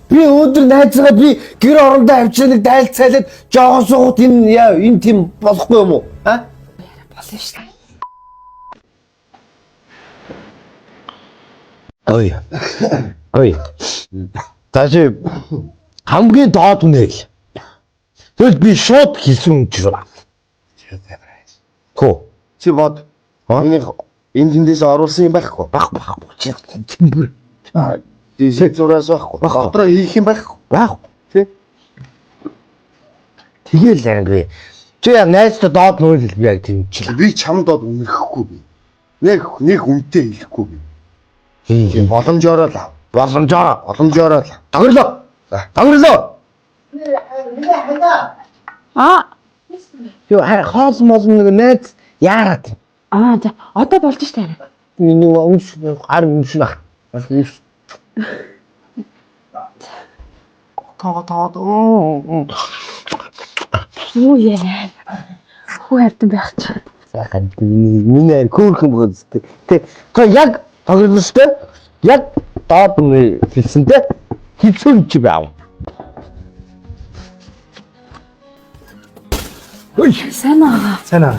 Би өдөр найзгаа би гэр орондоо авчирныг дайлцаалаад жоохон суугаад энэ тийм болохгүй юм уу? А? Болно шүү дээ. Ой. Тааши хамгийн доод үнэ л. Тэгэл би шууд хэлсэн юм чинь. Хөө. Чи бод. Энийг энэ тэндээс оруулсан юм байхгүй. Байхгүй. Чи тэмбэр. Диск зураас байхгүй. Дотроо хийх юм байхгүй. Байхгүй. Тий. Тэгэл англи. Чи яг найзтай доод нүүл би яг тийм ч. Би чам дод үнэрхгүй би. Нэг үнэтэй хэлэхгүй би. Тийм боломжоор л. Боломжоор л. Тагрлоо. Юу хоол мол нэг найз яарад. За одоо болж штэ. Миний өмс гар өмс баг. Тоо. Юу яа. Хүү хавтан байх чи. Сайхан миний хөөрхөн бөөстэй. Тэ яг тагрлалтай. Яг доод нь хэлсэнтэй хэлсэн чи баав. Ой, Сайн аа. сайн аа.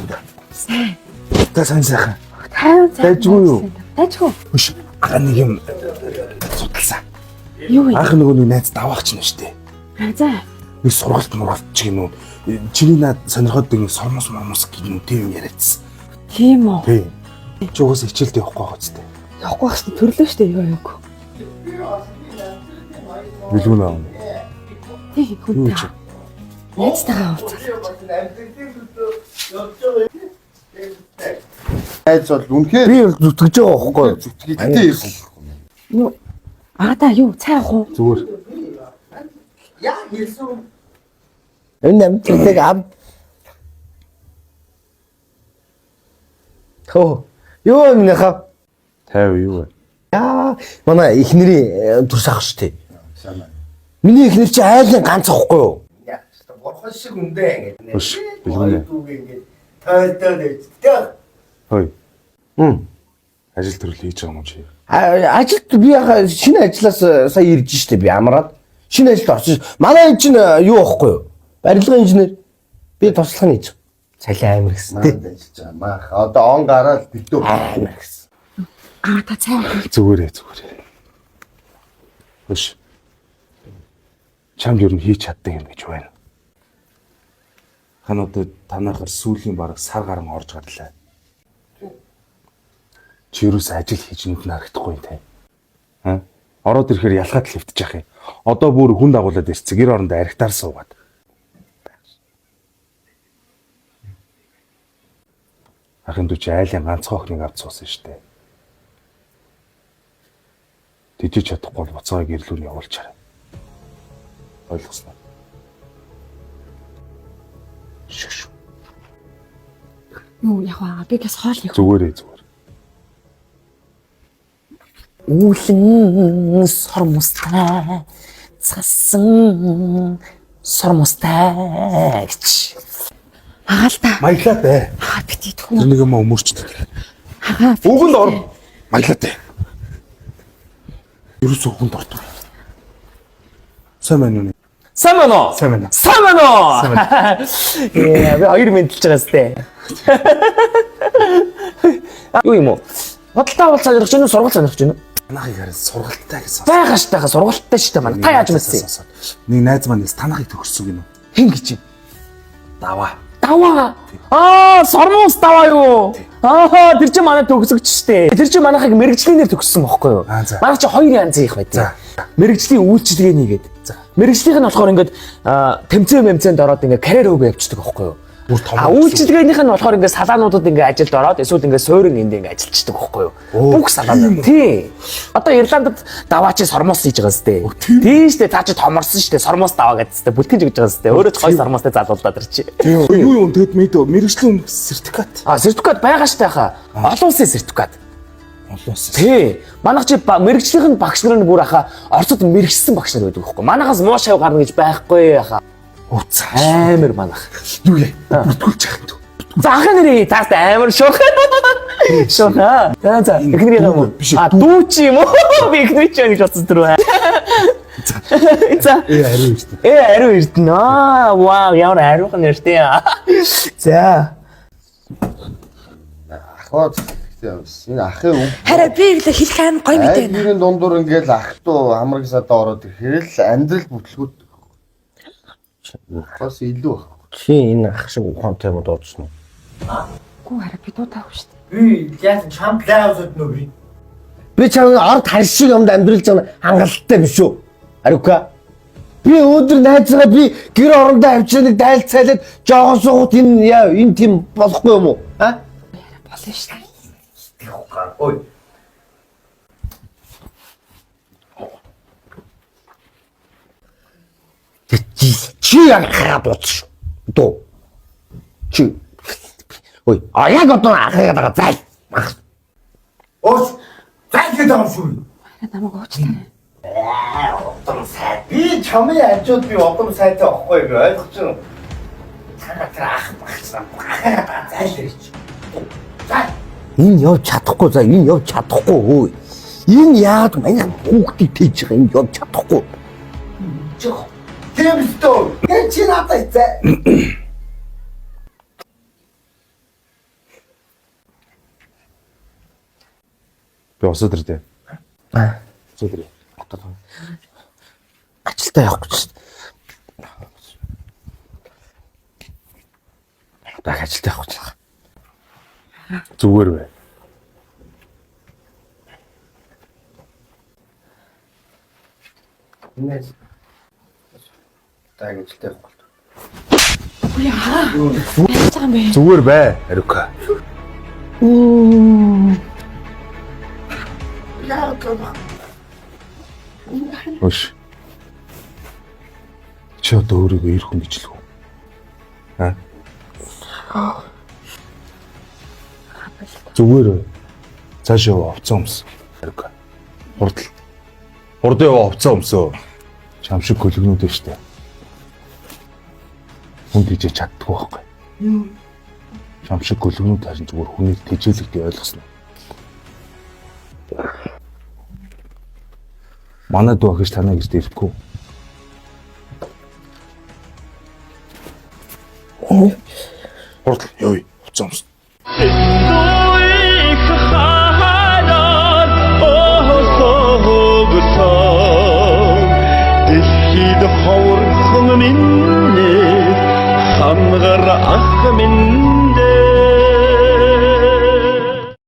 Сайн сайхан. Тайван сайн. Дайжгүй юу? Дайжгүй. Хөш, нэг юм судалсан. Юу вэ? Анх нөгөө найз даваагч нь штэ. За. Нэг сургалт мургалт ч юм уу. Чиний над сонирхоод нэг сормос гэх тийм яриадсан. Тийм үү? Тий. Чи угаас хичээлдээ явахгүй байгаа ч тийм. Явахгүй байх шүү төрлөө штэ юу. Билгүүн аа. Тий хүнтэй. Найзтайгаа уулзах. Айц бол үнэхээр Би зүтгэж байгаа байхгүй юу? зүтгэдтэй ирсэн. Юу? Та юу? Цай авах уу? Зүгээр. Энэ амтлаг ам. Тоо. Юу юм нэхэ? 50 юу вэ? Манай эхнэрийн төрс ах штэ. Миний эхнэр чи айлын ганц ахгүй юу? Горхон шиг үндэ ингэ. Хөш, билгүнэ. Тойлтой. Хой. Ажил төрөл хийж байгаа юм чи. Ажилд би яхаа шинэ ажлаас сая ирж штэ би амраад. Шинэ ажилд орчих. Манай энэ чинь юу ахгүй юу? Барилгын инженер. Би туслах хийж. Цалин амир гэсэн тий. Мах одоо он гараад битүү. Амир гэсэн. Та цай авах. Зүгээрээ. Хөш. Чамд юу н хийж чаддаг юм гэж байна. Хануудад танахаар сүүлийн бараг сар гарan орж гарлаа. Чи юус ажил хийж нүд нарагдахгүй юм те. Ороод ирэхээр ялгаад л хөвтөж яах юм. Одоо бүр хүн дагуулад ирсэн. Гэр оронд архитаар суугаад. Ахын дүү чи айлын ганцхан охиныг авч суусан штэ. Тэжиж чадахгүй бол буцаага гэрлүүн явуулчаарай. Ойлгосноо. Шш. Юу яхаа би гэс хоол яг. Зүгээр. Үүлэн сормустай цасан сормустай гэж. Хаалта. Маялаа бай. Бити түүх. Нэг юм өмөрчдөг. Үгэнд ор. Маялаа бай. Юус үгэнд ордог. Сайн байна уу? Би хоёр мэдэлж байгаа сте. Юу юм уу? Бодолтой бол сонирхож байна уу? Сургууль сонирхож байна уу? Танахыг харин сургалттай гэсэн. Байгаа штайгаа сургалттай штэ манай. Та яаж мэдсэн? Нэг найз маань танахыг төгссөн гинэ. Хэн гэж юм? Даваа. Сормус даваа юу? Тэр чинь манай төгсөгч штэ. Тэр чинь манайхыг мэрэгжлийнээр төгссөн бохгүй юу? Манай чи хоёр янз их байдаг. Мэрэгжлийн үйлчлэгээ нэгээд. Мэрэгжлийнх нь болохоор ингээд тэмцээнд ороод ингээд карьер хөөгөө явчихдаг бохгүй юу? Үйлчлэгээнийх нь болохоор ингээд салаануудад ингээд ажилд ороод эсвэл ингээд суурин энд ингээд ажилчдаг бохгүй юу? Бүх салаанууд. Тий. Одоо Ирландд даваачи сормос хийж байгаа сте. Тий штэ цаа чи томорсон штэ сормос даваа гэдстэй бүтгэж өгч байгаа сте. Өөрөө ч гой сормостой залуулдаа тэр чи. Юу юм тэгэд мэдөө мэрэгжлийн сертификат. Сертификат байгаа штэ хаа. Олон улсын сертификат. Олон улсын. Тий. Манайх чи мэрэгжлийнх нь багш нар нь бүр хаа Оросд мэрэгчсэн багш нар байдаг байхгүй. Манайхаас муу шав гарна гэж байхгүй хаа. Амар манайх. Юу яа? Бүтгүүлж яах юм. Заахын нэрээ тааст амар шуух. Шууна. За эхнэрийн юм уу? Дүү чи юм уу? Би эхнэр чи гэж бодсон түрүү. За. Ариу шүү дээ. Ариу Эрдэнэ. Вау, ямар ариухан нэртэй. За. Ахваа энэ ахын үг. Хараа би иглээ хэлэх аим гоё мэт байна. Айрын дундуур ингээл ах トゥ хамраг садаа ороод ирэхэл амьдрал бүтлгүүд бас илүү баг. Чи энэ ах шиг ухаантай юм дуудсан уу? Гүү хараа би дуудаагүй шүү дээ. Би яасан чам плаузд нөө би. Би чам орд харь шиг юмд амьдрал зам хангалттай биш үү? Ариука. Би өдөр найзгаа би гэр орондоо авчирныг дайлцаалаад жоохон суугут энэ тийм болохгүй юм уу? А? Болно шүү дээ. Ой. Чи яг хараад бодсон. Дуу. Чи. Ой, а яг одоо ахыг дагаа зай. Өөс зайлгээд байгаа юм шүү. Хараа намайг уучлаарай. Одом сайд. Би чамын ажууд би одом сайтай байхгүй би ойлгож байна. Танаа тэр ах багцсан. Зайлж. За. Энэ явж чадахгүй за энэ явж чадахгүй хөөе. Энэ яагаад манай хүүхдийг тээж байгаа энэ явж чадахгүй. Жоо. Тэмстөө. Энд чи надад зай. Би усад ирдэ. Усад ирээ. Ажилдаа явах гэж. Баг ажилдаа явах гэж. Зүгээр бай. Энэ тагилтай баг. Яасан бэ? Зүгээр бай. Ариука. Өш. Чи одоо өөрийгөө ир хүн гэж л үү? Зүгээр бай. Цаашаа яваа овцоо өмс. Ариука. Хурд яваа овцоо өмсөө. Чам шиг гөлгнүүд байна штэ. Хүн тийж чаддгүй байхгүй. Чам шиг гөлгнүүд харин зүгээр хүнийг тэжээлэгтэй ойлгосноо. Манай дуу гэж танаа гэж ирэхгүй. Хурд явъя. Овцоо өмс. Ховрхон минь хангар ах минь